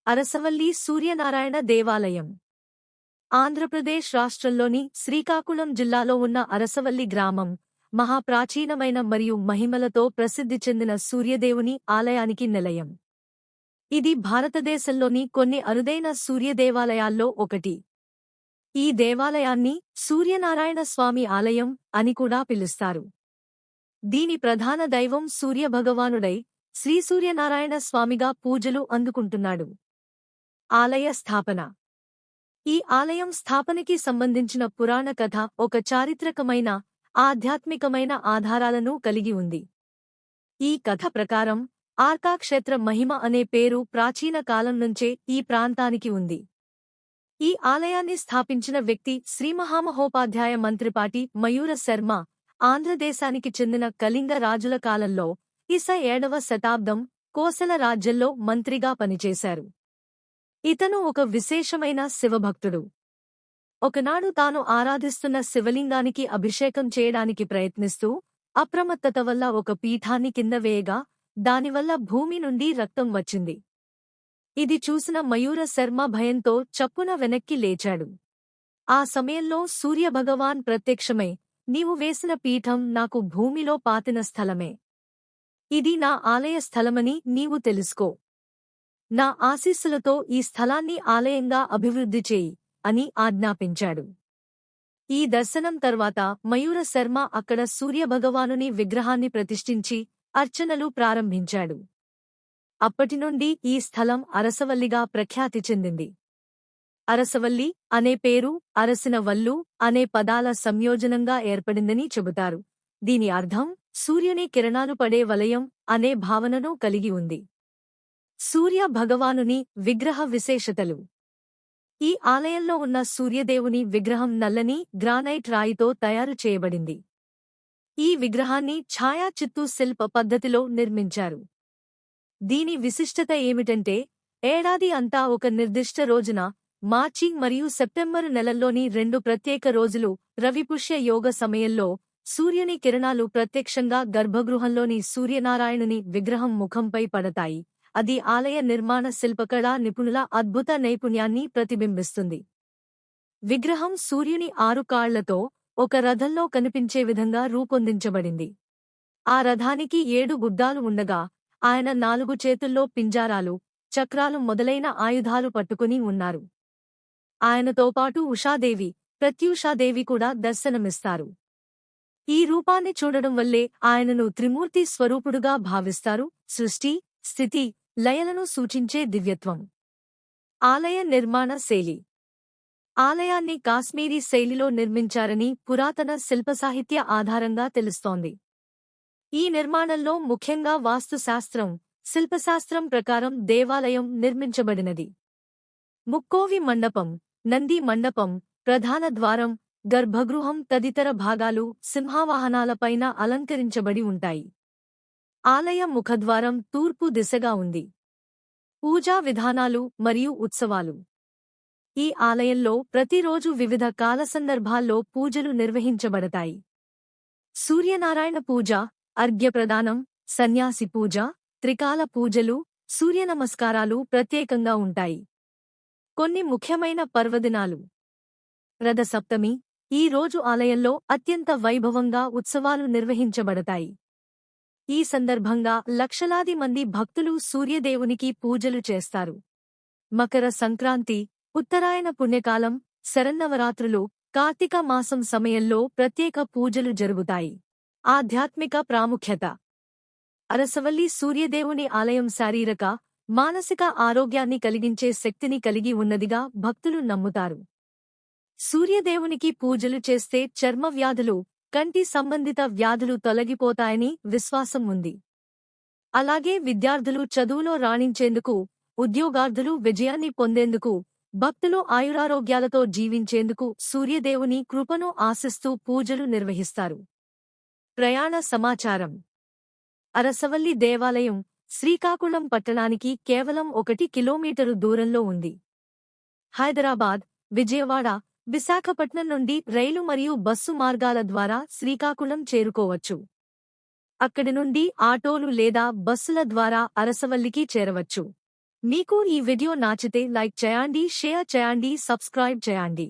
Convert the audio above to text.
అరసవల్లి సూర్యనారాయణ దేవాలయం ఆంధ్రప్రదేశ్ రాష్ట్రంలోని శ్రీకాకుళం జిల్లాలో ఉన్న అరసవల్లి గ్రామం మహాప్రాచీనమైన మరియు మహిమలతో ప్రసిద్ధి చెందిన సూర్యదేవుని ఆలయానికి నిలయం. ఇది భారతదేశంలోని కొన్ని అరుదైన సూర్యదేవాలయాల్లో ఒకటి. ఈ దేవాలయాన్ని సూర్యనారాయణ స్వామి ఆలయం అని కూడా పిలుస్తారు. దీని ప్రధాన దైవం సూర్యభగవానుడై శ్రీ సూర్యనారాయణ స్వామిగా పూజలు అందుకుంటున్నాడు. ఆలయ స్థాపన. ఈ ఆలయం స్థాపనకి సంబంధించిన పురాణ కథ ఒక చారిత్రకమైన, ఆధ్యాత్మికమైన ఆధారాలను కలిగి ఉంది. ఈ కథ ప్రకారం ఆర్కా క్షేత్ర మహిమ అనే పేరు ప్రాచీన కాలం నుంచే ఈ ప్రాంతానికి ఉంది. ఈ ఆలయాన్ని స్థాపించిన వ్యక్తి శ్రీమహామహోపాధ్యాయ మంత్రిపాటి మయూర శర్మ ఆంధ్రదేశానికి చెందిన కళింగ రాజుల కాలంలో ఇస 7వ శతాబ్దం కోసల రాజ్యంలో మంత్రిగా పనిచేశారు. ఇతను ఒక విశేషమైన శివభక్తుడు. ఒకనాడు తాను ఆరాధిస్తున్న శివలింగానికి అభిషేకం చేయడానికి ప్రయత్నిస్తూ అప్రమత్తత వల్ల ఒక పీఠాన్ని కింద వేయగా దానివల్ల భూమి నుండి రక్తం వచ్చింది. ఇది చూసిన మయూర శర్మ భయంతో చప్పున వెనక్కి లేచాడు. ఆ సమయంలో సూర్యభగవాన్ ప్రత్యక్షమై, నీవు వేసిన పీఠం నాకు భూమిలో పాతిన స్థలమే. ఇది నా ఆలయ స్థలమని నీవు తెలుసుకో. నా ఆశీస్సులతో ఈ స్థలాన్ని ఆలయంగా అభివృద్ధి చేయి అని ఆజ్ఞాపించాడు. ఈ దర్శనం తర్వాత మయూర శర్మ అక్కడ సూర్యభగవానుని విగ్రహాన్ని ప్రతిష్ఠించి అర్చనలు ప్రారంభించాడు. అప్పటినుండి ఈ స్థలం అరసవల్లిగా ప్రఖ్యాతి చెందింది. అరసవల్లి అనే పేరు అరసిన వల్లు అనే పదాల సంయోజనంగా ఏర్పడిందని చెబుతారు. దీని అర్థం సూర్యుని కిరణాలు పడే వలయం అనే భావనను కలిగి ఉంది. సూర్య భగవానుని విగ్రహ విశేషతలు. ఈ ఆలయంలో ఉన్న సూర్యదేవుని విగ్రహం నల్లని గ్రానైట్ రాయితో తయారు చేయబడింది. ఈ విగ్రహాన్ని ఛాయాచిత్తు శిల్ప పద్ధతిలో నిర్మించారు. దీని విశిష్టత ఏమిటంటే, ఏడాది అంతా ఒక నిర్దిష్ట రోజున మార్చి మరియు సెప్టెంబరు నెలల్లోని 2 ప్రత్యేక రోజులు రవిపుష్య యోగ సమయంలో సూర్యుని కిరణాలు ప్రత్యక్షంగా గర్భగృహంలోని సూర్యనారాయణుని విగ్రహం ముఖంపై పడతాయి. అది ఆలయ నిర్మాణ శిల్పకళా నిపుణుల అద్భుత నైపుణ్యాన్ని ప్రతిబింబిస్తుంది. విగ్రహం సూర్యుని 6 కాళ్లతో ఒక రథంలో కనిపించే విధంగా రూపొందించబడింది. ఆ రథానికి 7 గుడ్డాలు ఉండగా ఆయన 4 చేతుల్లో పింజారాలు, చక్రాలు మొదలైన ఆయుధాలు పట్టుకుని ఉన్నారు. ఆయనతో పాటు ఉషాదేవి, ప్రత్యూషాదేవి కూడా దర్శనమిస్తారు. ఈ రూపాన్ని చూడడం వల్లే ఆయనను త్రిమూర్తి స్వరూపుడుగా భావిస్తారు. సృష్టి, స్థితి, లయలను సూచించే దివ్యత్వం. ఆలయ నిర్మాణ శైలి. ఆలయాన్ని కాశ్మీరీ శైలిలో నిర్మించారని పురాతన శిల్పసాహిత్య ఆధారంగా తెలుస్తోంది. ఈ నిర్మాణంలో ముఖ్యంగా వాస్తుశాస్త్రం, శిల్పశాస్త్రం ప్రకారం దేవాలయం నిర్మించబడినది. ముక్కోవి మండపం, నంది మండపం, ప్రధాన ద్వారం, గర్భగృహం తదితర భాగాలు సింహవాహనాలపైన అలంకరించబడి ఉంటాయి. ఆలయ ముఖద్వారం తూర్పు దిశగా ఉంది. పూజా విధానాలు మరియు ఉత్సవాలు. ఈ ఆలయంలో ప్రతిరోజు వివిధ కాల సందర్భాల్లో పూజలు నిర్వహించబడతాయి. సూర్యనారాయణ పూజ, అర్ఘ్యప్రదానం, సన్యాసి పూజ, త్రికాల పూజలు, సూర్యనమస్కారాలు ప్రత్యేకంగా ఉంటాయి. కొన్ని ముఖ్యమైన పర్వదినాలు. రథసప్తమి. ఈ రోజు ఆలయంలో అత్యంత వైభవంగా ఉత్సవాలు నిర్వహించబడతాయి. ఈ సందర్భంగా లక్షలాది మంది భక్తులు సూర్యదేవునికి పూజలు చేస్తారు. మకర సంక్రాంతి, ఉత్తరాయణ పుణ్యకాలం, శరన్నవరాత్రులు, కార్తీక మాసం సమయంలో ప్రత్యేక పూజలు జరుగుతాయి. ఆధ్యాత్మిక ప్రాముఖ్యత. అరసవల్లి సూర్యదేవుని ఆలయం శారీరక, మానసిక ఆరోగ్యాన్ని కలిగించే శక్తిని కలిగి ఉన్నదిగా భక్తులు నమ్ముతారు. సూర్యదేవునికి పూజలు చేస్తే చర్మ వ్యాధులు, కంటి సంబంధిత వ్యాధులు తొలగిపోతాయని విశ్వాసం ఉంది. అలాగే విద్యార్థులు చదువులో రాణించేందుకు, ఉద్యోగార్థులు విజయాన్ని పొందేందుకు, భక్తులు ఆయురారోగ్యాలతో జీవించేందుకు సూర్యదేవుని కృపను ఆశిస్తూ పూజలు నిర్వహిస్తారు. ప్రయాణ సమాచారం. అరసవల్లి దేవాలయం శ్రీకాకుళం పట్టణానికి కేవలం 1 కిలోమీటరు దూరంలో ఉంది. హైదరాబాద్, విజయవాడ, విశాఖపట్నం నుండి రైలు మరియు బస్సు మార్గాల ద్వారా శ్రీకాకుళం చేరుకోవచ్చు. అక్కడి నుండి ఆటోలు లేదా బస్సుల ద్వారా అరసవల్లికి చేరవచ్చు. మీకు ఈ వీడియో నచ్చితే లైక్ చేయండి, షేర్ చేయండి, సబ్స్క్రైబ్ చేయండి.